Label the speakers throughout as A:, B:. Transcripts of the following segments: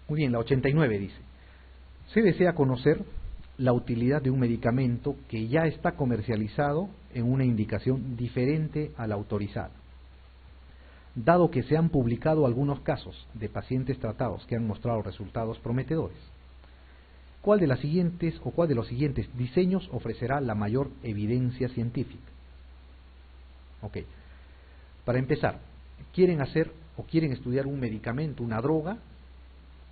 A: Muy bien, la 89 dice: se desea conocer la utilidad de un medicamento que ya está comercializado en una indicación diferente a la autorizada, dado que se han publicado algunos casos de pacientes tratados que han mostrado resultados prometedores. ¿Cuál de las siguientes o cuál de los siguientes diseños ofrecerá la mayor evidencia científica? Ok. Para empezar, quieren hacer o quieren estudiar un medicamento, una droga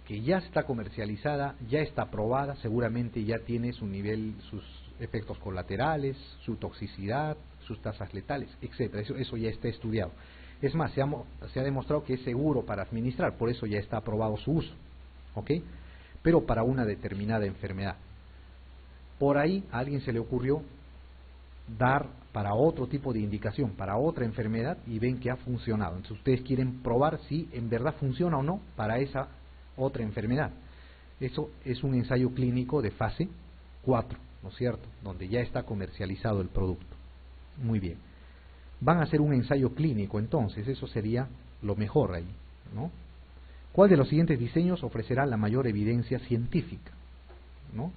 A: que ya está comercializada, ya está aprobada, seguramente ya tiene su nivel, sus efectos colaterales, su toxicidad, sus tasas letales, etcétera. Eso ya está estudiado. Es más, se ha demostrado que es seguro para administrar, por eso ya está aprobado su uso, ¿ok? Pero para una determinada enfermedad. Por ahí a alguien se le ocurrió dar para otro tipo de indicación, para otra enfermedad, y ven que ha funcionado. Entonces ustedes quieren probar si en verdad funciona o no para esa otra enfermedad. Eso es un ensayo clínico de fase 4, ¿no es cierto?, donde ya está comercializado el producto. Muy bien. Van a hacer un ensayo clínico, entonces eso sería lo mejor ahí, ¿no? ¿Cuál de los siguientes diseños ofrecerá la mayor evidencia científica? ¿No?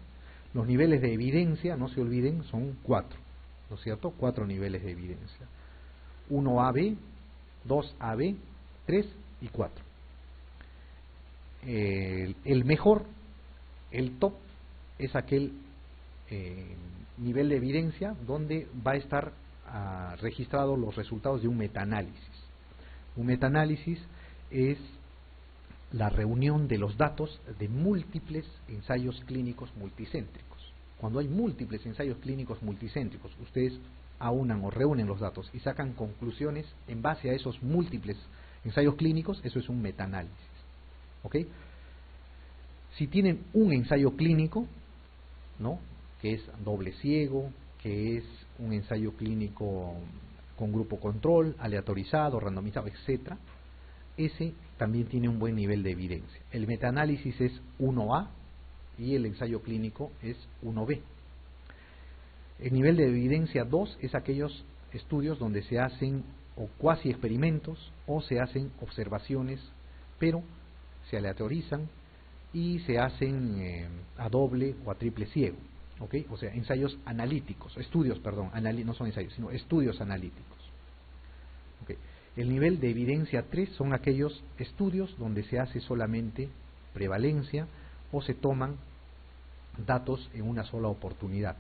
A: Los niveles de evidencia, no se olviden, son 4, ¿no es cierto? 4 niveles de evidencia. 1AB, 2AB, 3 y 4. El mejor, el top, es aquel nivel de evidencia donde va a estar registrados los resultados de un metaanálisis. Un metaanálisis es la reunión de los datos de múltiples ensayos clínicos multicéntricos. Cuando hay múltiples ensayos clínicos multicéntricos, ustedes aunan o reúnen los datos y sacan conclusiones en base a esos múltiples ensayos clínicos. Eso es un metaanálisis, ¿ok? Si tienen un ensayo clínico, ¿no?, que es doble ciego, que es un ensayo clínico con grupo control, aleatorizado, randomizado, etcétera, ese también tiene un buen nivel de evidencia. El metaanálisis es 1A y el ensayo clínico es 1B. El nivel de evidencia 2 es aquellos estudios donde se hacen o cuasi experimentos o se hacen observaciones, pero se aleatorizan y se hacen a doble o a triple ciego, ¿ok? O sea, ensayos analíticos, estudios, perdón, no son ensayos, sino estudios analíticos. ¿Ok? El nivel de evidencia 3 son aquellos estudios donde se hace solamente prevalencia o se toman datos en una sola oportunidad.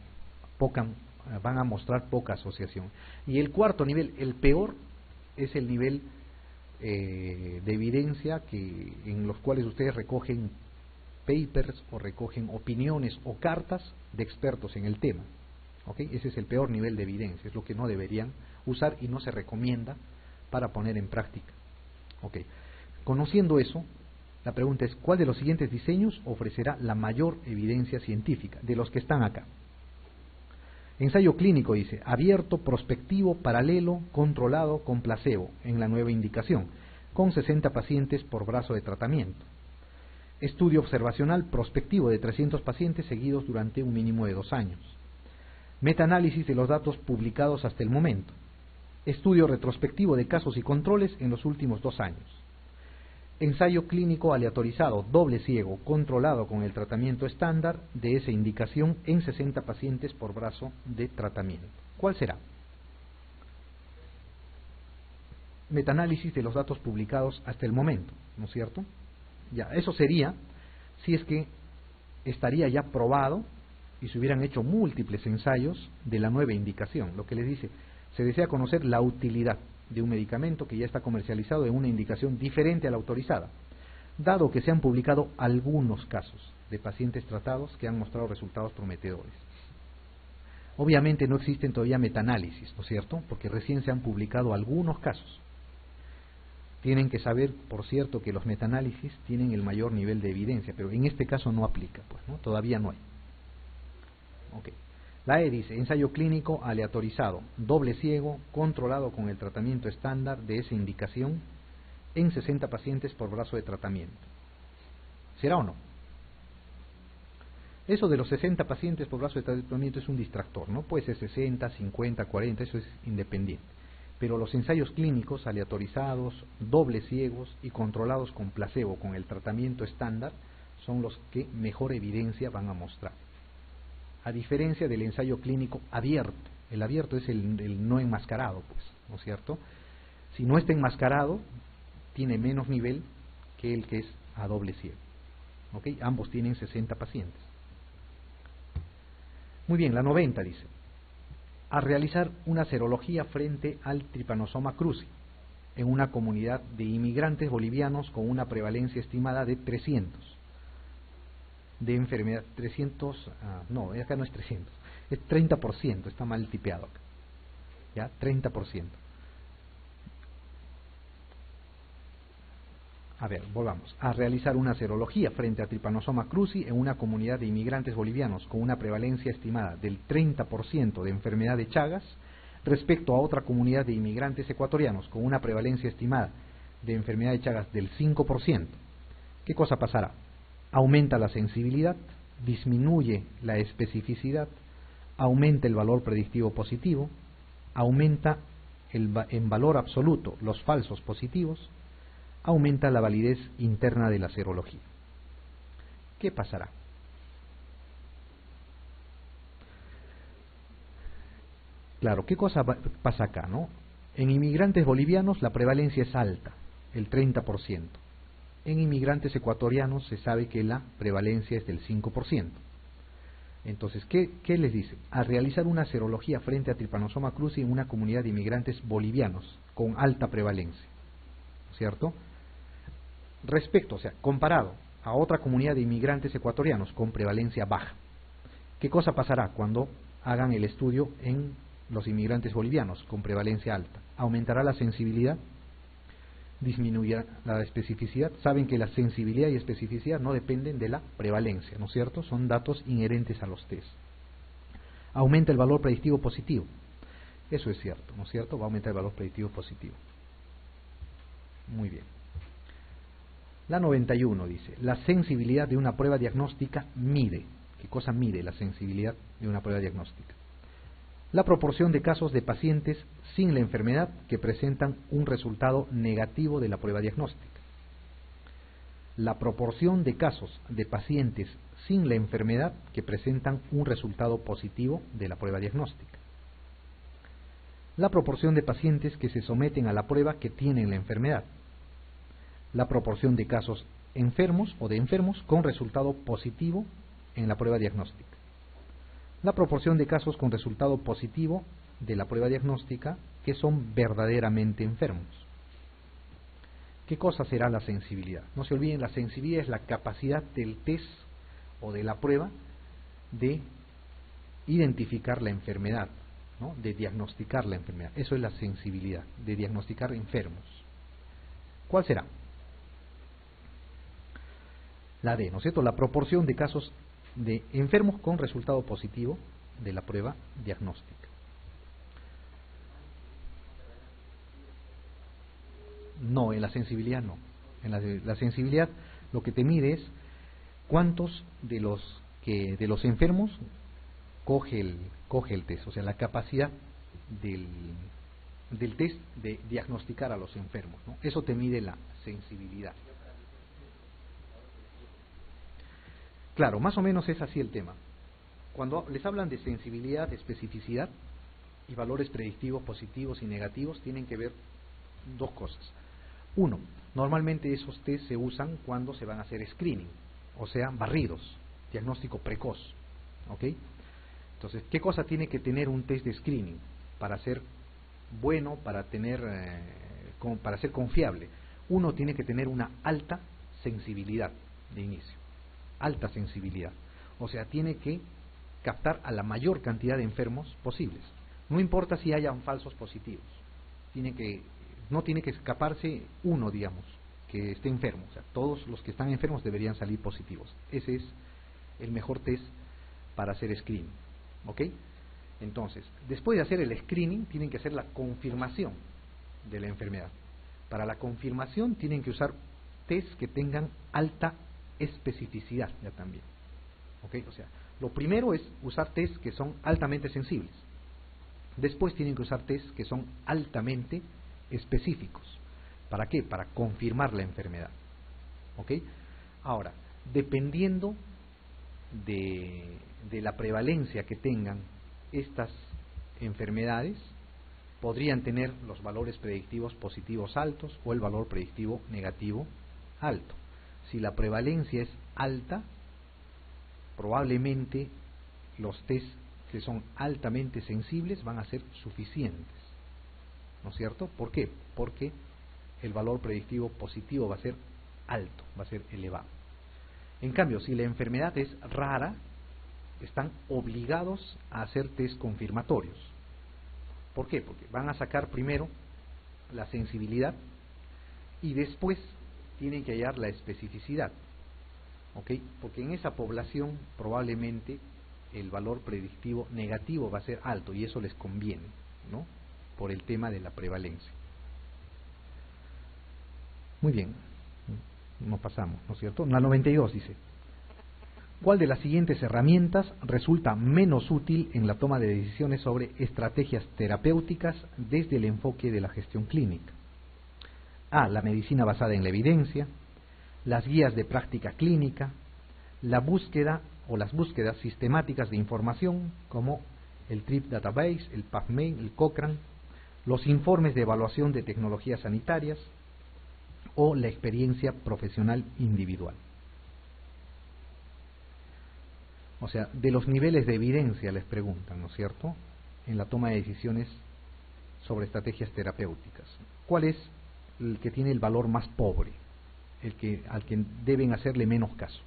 A: Van a mostrar poca asociación. Y el cuarto nivel, el peor, es el nivel de evidencia en los cuales ustedes recogen papers o recogen opiniones o cartas de expertos en el tema. ¿Ok? Ese es el peor nivel de evidencia, es lo que no deberían usar y no se recomienda para poner en práctica. ¿Ok? Conociendo eso, la pregunta es: ¿cuál de los siguientes diseños ofrecerá la mayor evidencia científica de los que están acá? Ensayo clínico, dice, abierto, prospectivo, paralelo, controlado con placebo en la nueva indicación, con 60 pacientes por brazo de tratamiento. Estudio observacional prospectivo de 300 pacientes seguidos durante un mínimo de 2 años. Metaanálisis de los datos publicados hasta el momento. Estudio retrospectivo de casos y controles en los últimos 2 años. Ensayo clínico aleatorizado, doble ciego, controlado con el tratamiento estándar de esa indicación en 60 pacientes por brazo de tratamiento. ¿Cuál será? Metaanálisis de los datos publicados hasta el momento, ¿no es cierto? Ya, eso sería si es que estaría ya probado y se hubieran hecho múltiples ensayos de la nueva indicación. Lo que les dice: se desea conocer la utilidad de un medicamento que ya está comercializado en una indicación diferente a la autorizada, dado que se han publicado algunos casos de pacientes tratados que han mostrado resultados prometedores. Obviamente no existen todavía metaanálisis, ¿no es cierto?, porque recién se han publicado algunos casos. Tienen que saber, por cierto, que los metaanálisis tienen el mayor nivel de evidencia, pero en este caso no aplica, pues, ¿no? Todavía no hay. Okay. La E dice: ensayo clínico aleatorizado, doble ciego, controlado con el tratamiento estándar de esa indicación en 60 pacientes por brazo de tratamiento. ¿Será o no? Eso de los 60 pacientes por brazo de tratamiento es un distractor, ¿no? Puede ser 60, 50, 40, eso es independiente. pero los ensayos clínicos aleatorizados, dobles ciegos y controlados con placebo con el tratamiento estándar son los que mejor evidencia van a mostrar. A diferencia del ensayo clínico abierto. El abierto es el no enmascarado, pues, ¿no es cierto? Si no está enmascarado, tiene menos nivel que el que es a doble ciego. ¿Ok? Ambos tienen 60 pacientes. Muy bien, la 90 dice: a realizar una serología frente al Trypanosoma cruzi en una comunidad de inmigrantes bolivianos con una prevalencia estimada de 300 de enfermedad. 300, no, acá no es 300, es 30%, está mal tipeado acá. ¿Ya? 30%. A ver, volvamos. A realizar una serología frente a Trypanosoma cruzi en una comunidad de inmigrantes bolivianos con una prevalencia estimada del 30% de enfermedad de Chagas respecto a otra comunidad de inmigrantes ecuatorianos con una prevalencia estimada de enfermedad de Chagas del 5%. ¿Qué cosa pasará? Aumenta la sensibilidad, disminuye la especificidad, aumenta el valor predictivo positivo, aumenta en valor absoluto los falsos positivos, aumenta la validez interna de la serología. ¿Qué pasará? Claro, ¿qué cosa pasa acá, no? En inmigrantes bolivianos la prevalencia es alta, el 30%. En inmigrantes ecuatorianos se sabe que la prevalencia es del 5%. Entonces, ¿qué les dice? A realizar una serología frente a Trypanosoma cruzi en una comunidad de inmigrantes bolivianos con alta prevalencia, ¿cierto? Respecto, o sea, comparado a otra comunidad de inmigrantes ecuatorianos con prevalencia baja. ¿Qué cosa pasará cuando hagan el estudio en los inmigrantes bolivianos con prevalencia alta? Aumentará la sensibilidad, disminuirá la especificidad. Saben que la sensibilidad y especificidad no dependen de la prevalencia, ¿no es cierto? Son datos inherentes a los test. Aumenta el valor predictivo positivo. Eso es cierto, ¿no es cierto? Va a aumentar el valor predictivo positivo. Muy bien. La 91 dice: la sensibilidad de una prueba diagnóstica mide. ¿Qué cosa mide la sensibilidad de una prueba diagnóstica? La proporción de casos de pacientes sin la enfermedad que presentan un resultado negativo de la prueba diagnóstica. La proporción de casos de pacientes sin la enfermedad que presentan un resultado positivo de la prueba diagnóstica. La proporción de pacientes que se someten a la prueba que tienen la enfermedad. La proporción de casos enfermos o de enfermos con resultado positivo en la prueba diagnóstica. La proporción de casos con resultado positivo de la prueba diagnóstica que son verdaderamente enfermos. ¿Qué cosa será la sensibilidad? No se olviden, la sensibilidad es la capacidad del test o de la prueba de identificar la enfermedad, ¿no? De diagnosticar la enfermedad. Eso es la sensibilidad, de diagnosticar enfermos. ¿Cuál será? La D, ¿no es cierto? La proporción de casos de enfermos con resultado positivo de la prueba diagnóstica. No, en la sensibilidad no. En la sensibilidad lo que te mide es cuántos de los enfermos coge el test, o sea, la capacidad del test de diagnosticar a los enfermos, ¿no? Eso te mide la sensibilidad. Claro, más o menos es así el tema. Cuando les hablan de sensibilidad, de especificidad y valores predictivos positivos y negativos, tienen que ver dos cosas. Uno, normalmente esos test se usan cuando se van a hacer screening, o sea, barridos, diagnóstico precoz, ¿ok? Entonces, ¿qué cosa tiene que tener un test de screening para ser bueno, para ser confiable? Uno tiene que tener una alta sensibilidad de inicio. Alta sensibilidad, o sea, tiene que captar a la mayor cantidad de enfermos posibles. No importa si hayan falsos positivos, no tiene que escaparse uno, digamos, que esté enfermo. O sea, todos los que están enfermos deberían salir positivos. Ese es el mejor test para hacer screening, ¿ok? Entonces, después de hacer el screening, tienen que hacer la confirmación de la enfermedad. Para la confirmación tienen que usar test que tengan alta especificidad ya también, ¿ok? O sea, lo primero es usar test que son altamente sensibles, Después tienen que usar test que son altamente específicos. ¿Para qué? Para confirmar la enfermedad. ¿Ok? Ahora, dependiendo de la prevalencia que tengan estas enfermedades, podrían tener los valores predictivos positivos altos o el valor predictivo negativo alto. Si la prevalencia es alta, probablemente los test que son altamente sensibles van a ser suficientes, ¿no es cierto? ¿Por qué? Porque el valor predictivo positivo va a ser alto, va a ser elevado. En cambio, si la enfermedad es rara, están obligados a hacer test confirmatorios. ¿Por qué? Porque van a sacar primero la sensibilidad y después tienen que hallar la especificidad. ¿Ok? Porque en esa población probablemente el valor predictivo negativo va a ser alto y eso les conviene, ¿no? Por el tema de la prevalencia. Muy bien, nos pasamos, ¿no es cierto? La 92 dice: ¿cuál de las siguientes herramientas resulta menos útil en la toma de decisiones sobre estrategias terapéuticas desde el enfoque de la gestión clínica? A. La medicina basada en la evidencia, las guías de práctica clínica, la búsqueda o las búsquedas sistemáticas de información como el TRIP Database, el PubMed, el Cochrane, los informes de evaluación de tecnologías sanitarias o la experiencia profesional individual. O sea, de los niveles de evidencia les preguntan, ¿no es cierto?, en la toma de decisiones sobre estrategias terapéuticas. ¿Cuál es el que tiene el valor más pobre, al que deben hacerle menos caso?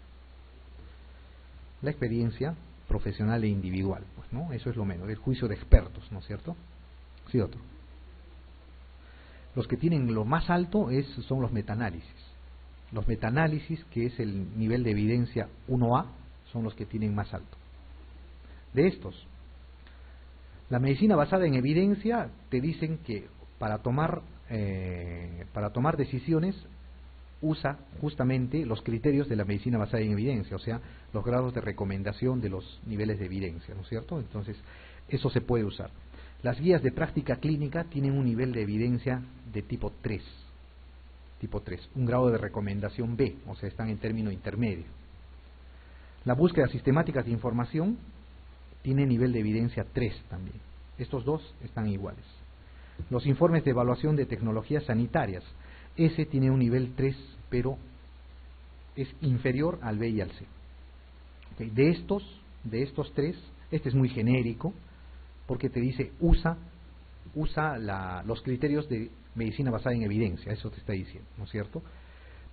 A: La experiencia profesional e individual, pues, ¿no? Eso es lo menos, el juicio de expertos, ¿no es cierto? Sí, otro. Los que tienen lo más alto son los metaanálisis. Los metaanálisis, que es el nivel de evidencia 1A, son los que tienen más alto. De estos, la medicina basada en evidencia te dicen que para tomar decisiones usa justamente los criterios de la medicina basada en evidencia, o sea, los grados de recomendación de los niveles de evidencia, ¿no es cierto? Entonces, eso se puede usar. Las guías de práctica clínica tienen un nivel de evidencia de tipo 3, un grado de recomendación B, o sea, están en término intermedio. La búsqueda sistemática de información tiene nivel de evidencia 3 también. Estos dos están iguales. Los informes de evaluación de tecnologías sanitarias, ese tiene un nivel 3, pero es inferior al B y al C. ¿Okay? De estos tres, este es muy genérico, porque te dice usa los criterios de medicina basada en evidencia, eso te está diciendo, ¿no es cierto?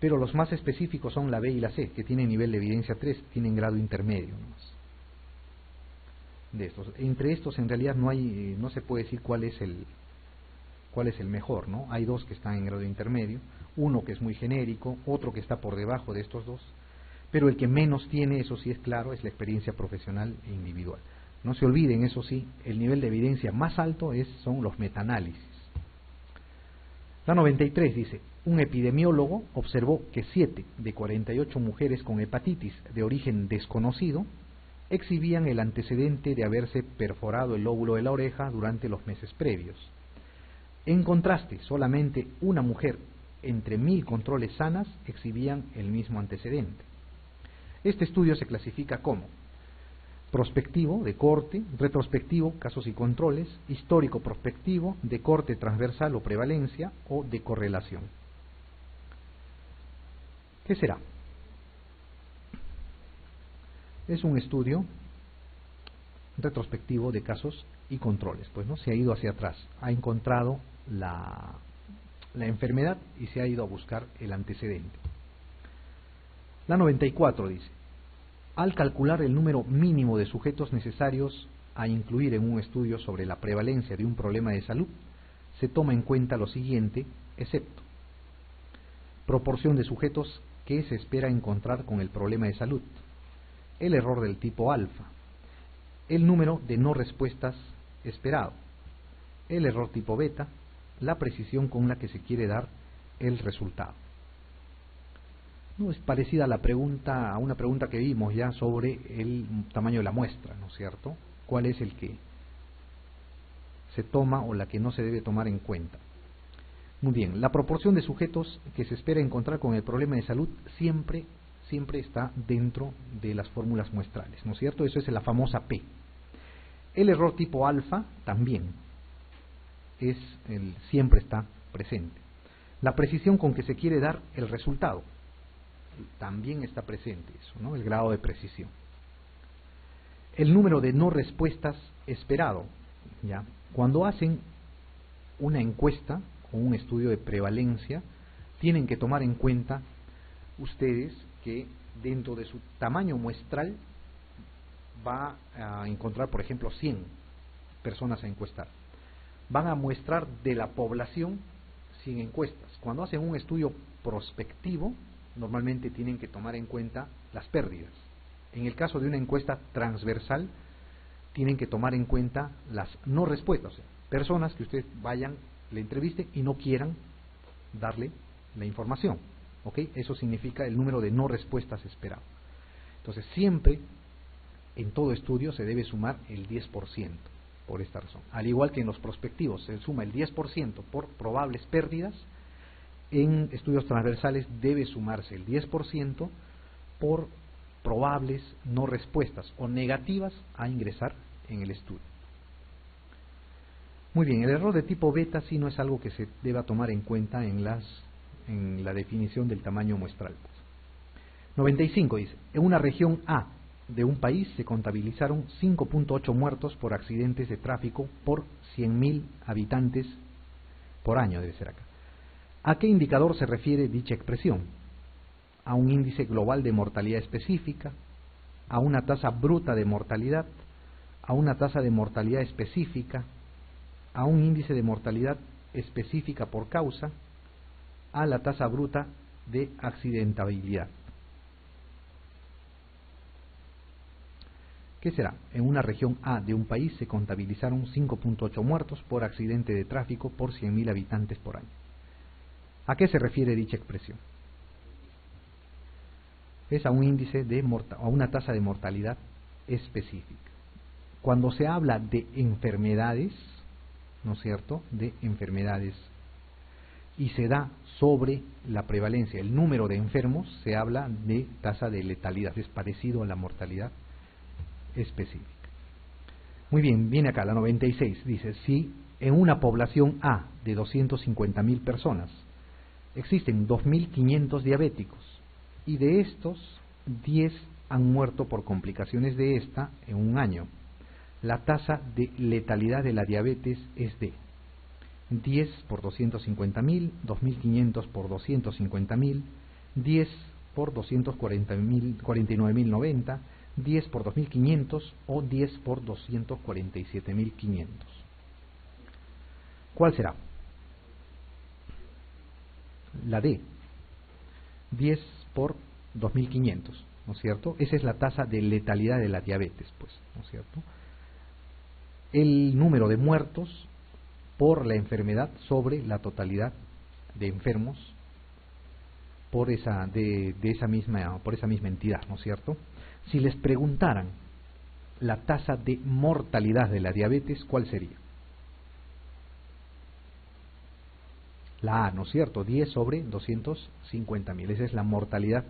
A: Pero los más específicos son la B y la C, que tienen nivel de evidencia 3, tienen grado intermedio nomás. De estos, entre estos en realidad no se puede decir cuál es el mejor, ¿no? Hay dos que están en grado intermedio, uno que es muy genérico, otro que está por debajo de estos dos, pero el que menos tiene, eso sí es claro, es la experiencia profesional e individual. No se olviden, eso sí, el nivel de evidencia más alto son los metaanálisis. La 93 dice: un epidemiólogo observó que 7 de 48 mujeres con hepatitis de origen desconocido exhibían el antecedente de haberse perforado el lóbulo de la oreja durante los meses previos. En contraste, solamente una mujer entre 1000 controles sanas exhibían el mismo antecedente. Este estudio se clasifica como prospectivo, de corte; retrospectivo, casos y controles; histórico prospectivo, de corte transversal o prevalencia; o de correlación. ¿Qué será? Es un estudio retrospectivo de casos y controles, pues, ¿no? Se ha ido hacia atrás, ha encontrado la enfermedad y se ha ido a buscar el antecedente. La 94 dice: al calcular el número mínimo de sujetos necesarios a incluir en un estudio sobre la prevalencia de un problema de salud, se toma en cuenta lo siguiente, excepto proporción de sujetos que se espera encontrar con el problema de salud, el error del tipo alfa, el número de no respuestas esperado, el error tipo beta, la precisión con la que se quiere dar el resultado. No es parecida a una pregunta que vimos ya sobre el tamaño de la muestra, ¿no es cierto? ¿Cuál es el que se toma o la que no se debe tomar en cuenta. Muy bien, la proporción de sujetos que se espera encontrar con el problema de salud siempre está dentro de las fórmulas muestrales, ¿no es cierto? Eso es la famosa P. El error tipo alfa también siempre está presente. La precisión con que se quiere dar el resultado también está presente, eso, ¿no? El grado de precisión. El número de no respuestas esperado, ¿ya? Cuando hacen una encuesta o un estudio de prevalencia, tienen que tomar en cuenta ustedes que dentro de su tamaño muestral va a encontrar, por ejemplo, 100 personas a encuestar. Van a muestrar de la población 100 encuestas. Cuando hacen un estudio prospectivo, normalmente tienen que tomar en cuenta las pérdidas. En el caso de una encuesta transversal, tienen que tomar en cuenta las no respuestas, o sea, personas que ustedes vayan, le entrevisten y no quieran darle la información. ¿Ok? Eso significa el número de no respuestas esperado. Entonces, siempre en todo estudio se debe sumar el 10%, por esta razón. Al igual que en los prospectivos se suma el 10% por probables pérdidas, en estudios transversales debe sumarse el 10% por probables no respuestas o negativas a ingresar en el estudio. Muy bien, el error de tipo beta sí no es algo que se deba tomar en cuenta en la definición del tamaño muestral. 95 dice, en una región A de un país se contabilizaron 5.8 muertos por accidentes de tráfico por 100.000 habitantes por año, debe ser acá. ¿A qué indicador se refiere dicha expresión? ¿A un índice global de mortalidad específica? ¿A una tasa bruta de mortalidad? ¿A una tasa de mortalidad específica? ¿A un índice de mortalidad específica por causa? ¿A la tasa bruta de accidentabilidad? ¿Qué será? En una región A de un país se contabilizaron 5.8 muertos por accidente de tráfico por 100.000 habitantes por año. ¿A qué se refiere dicha expresión? Es a un índice a una tasa de mortalidad específica. Cuando se habla de enfermedades, ¿no es cierto?, de enfermedades, y se da sobre la prevalencia, el número de enfermos, se habla de tasa de letalidad, es parecido a la mortalidad específica. Muy bien, viene acá la 96, dice, si en una población A de 250.000 personas existen 2.500 diabéticos y de estos 10 han muerto por complicaciones de esta en un año, la tasa de letalidad de la diabetes es de 10 por 250.000, 2.500 por 250.000, 10 por 249.090, 10 por 2.500 o 10 por 247.500. ¿Cuál será? La D, 10 por 2.500, ¿no es cierto? Esa es la tasa de letalidad de la diabetes, pues, ¿no es cierto? El número de muertos por la enfermedad sobre la totalidad de enfermos por esa misma entidad, ¿no es cierto? Si les preguntaran la tasa de mortalidad de la diabetes, ¿cuál sería? La A, ¿no es cierto? 10 sobre 250.000. Esa es la mortalidad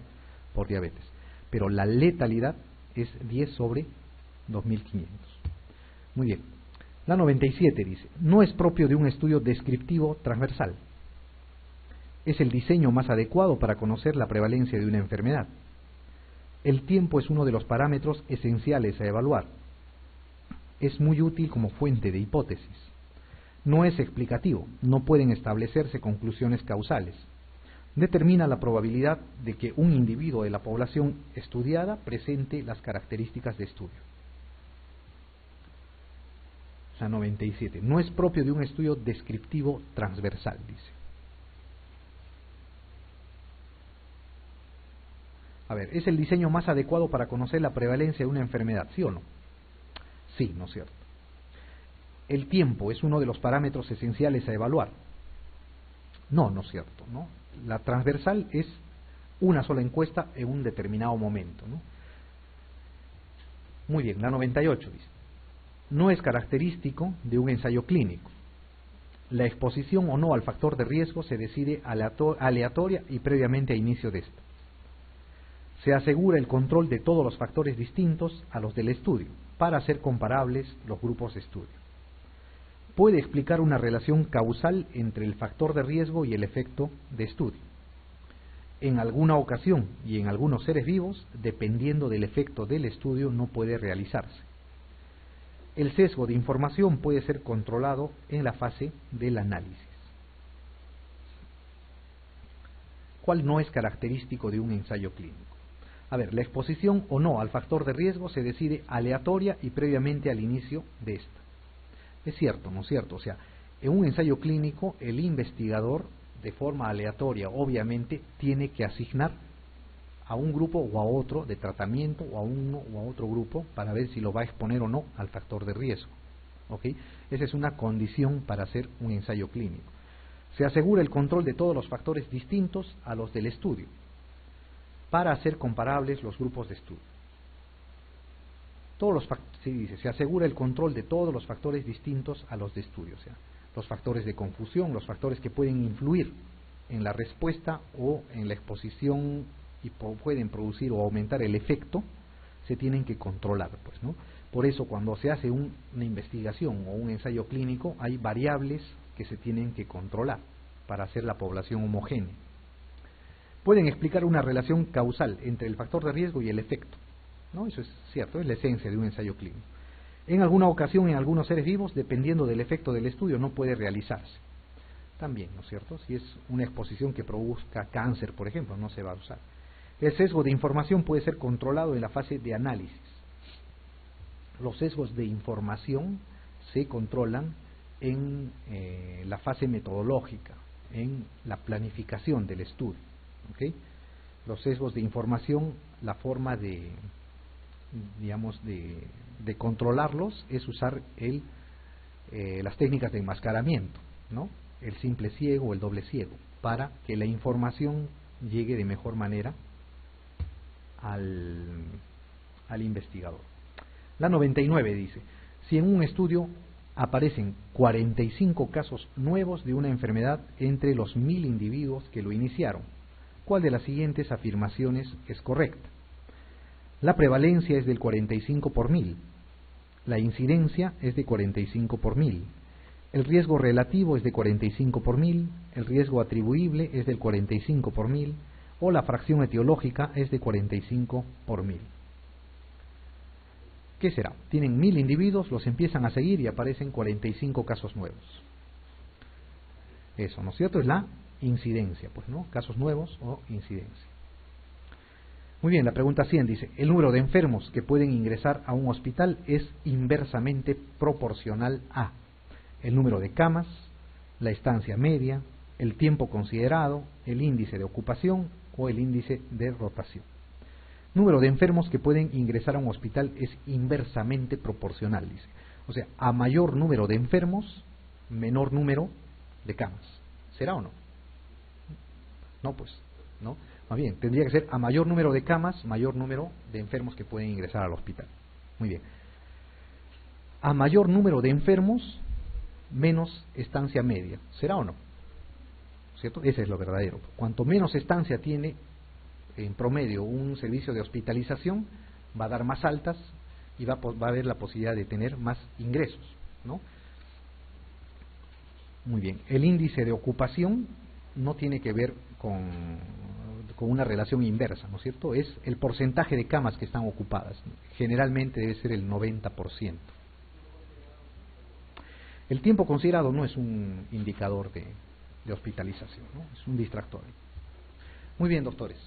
A: por diabetes. Pero la letalidad es 10 sobre 2.500. Muy bien. La 97 dice, no es propio de un estudio descriptivo transversal. Es el diseño más adecuado para conocer la prevalencia de una enfermedad. El tiempo es uno de los parámetros esenciales a evaluar. Es muy útil como fuente de hipótesis. No es explicativo, no pueden establecerse conclusiones causales. Determina la probabilidad de que un individuo de la población estudiada presente las características de estudio. La 97. No es propio de un estudio descriptivo transversal, dice. A ver, ¿es el diseño más adecuado para conocer la prevalencia de una enfermedad? ¿Sí o no? Sí, ¿no es cierto? ¿El tiempo es uno de los parámetros esenciales a evaluar? No, no es cierto, ¿no? La transversal es una sola encuesta en un determinado momento, ¿no? Muy bien, la 98 dice. no es característico de un ensayo clínico. La exposición o no al factor de riesgo se decide aleatoria y previamente a inicio de esta. Se asegura el control de todos los factores distintos a los del estudio para hacer comparables los grupos de estudio. Puede explicar una relación causal entre el factor de riesgo y el efecto de estudio. En alguna ocasión y en algunos seres vivos, dependiendo del efecto del estudio, no puede realizarse. El sesgo de información puede ser controlado en la fase del análisis. ¿Cuál no es característico de un ensayo clínico? A ver, la exposición o no al factor de riesgo se decide aleatoria y previamente al inicio de esta. Es cierto, ¿no es cierto? O sea, en un ensayo clínico el investigador, de forma aleatoria, obviamente, tiene que asignar a un grupo o a otro de tratamiento o a uno o a otro grupo para ver si lo va a exponer o no al factor de riesgo. ¿Ok? Esa es una condición para hacer un ensayo clínico. Se asegura el control de todos los factores distintos a los del estudio para hacer comparables los grupos de estudio. Se asegura el control de todos los factores distintos a los de estudio, o sea, los factores de confusión, los factores que pueden influir en la respuesta o en la exposición y pueden producir o aumentar el efecto, se tienen que controlar, pues, ¿no? Por eso cuando se hace una investigación o un ensayo clínico hay variables que se tienen que controlar para hacer la población homogénea. Pueden explicar una relación causal entre el factor de riesgo y el efecto, ¿no? Eso es cierto, es la esencia de un ensayo clínico. En alguna ocasión, en algunos seres vivos, dependiendo del efecto del estudio, no puede realizarse. También, ¿no es cierto? Si es una exposición que produzca cáncer, por ejemplo, no se va a usar. El sesgo de información puede ser controlado en la fase de análisis. Los sesgos de información se controlan en la fase metodológica, en la planificación del estudio. ¿Okay? Los sesgos de información, la forma de, digamos, de controlarlos es usar las técnicas de enmascaramiento, ¿no? El simple ciego o el doble ciego, para que la información llegue de mejor manera al investigador. La 99 dice, si en un estudio aparecen 45 casos nuevos de una enfermedad entre los 1000 individuos que lo iniciaron, ¿cuál de las siguientes afirmaciones es correcta? La prevalencia es del 45 por 1000, la incidencia es de 45 por 1000, el riesgo relativo es de 45 por 1000, el riesgo atribuible es del 45 por 1000, o la fracción etiológica es de 45 por 1000. ¿Qué será? Tienen 1000 individuos, los empiezan a seguir y aparecen 45 casos nuevos. Eso, ¿no es cierto? Es la incidencia, pues, ¿no? Casos nuevos o incidencia. Muy bien, la pregunta 100 dice, el número de enfermos que pueden ingresar a un hospital es inversamente proporcional a el número de camas, la estancia media, el tiempo considerado, el índice de ocupación o el índice de rotación. Número de enfermos que pueden ingresar a un hospital es inversamente proporcional, dice. O sea, a mayor número de enfermos, menor número de camas. ¿Será o no? No, pues, ¿no? Más bien, tendría que ser a mayor número de camas, mayor número de enfermos que pueden ingresar al hospital. Muy bien. A mayor número de enfermos, menos estancia media. ¿Será o no? ¿Cierto? Ese es lo verdadero. Cuanto menos estancia tiene en promedio un servicio de hospitalización, va a dar más altas y va a haber la posibilidad de tener más ingresos, ¿no? Muy bien. El índice de ocupación no tiene que ver con una relación inversa, ¿no es cierto? Es el porcentaje de camas que están ocupadas. Generalmente debe ser el 90%. El tiempo considerado no es un indicador de hospitalización, ¿no? Es un distractor. Muy bien, doctores.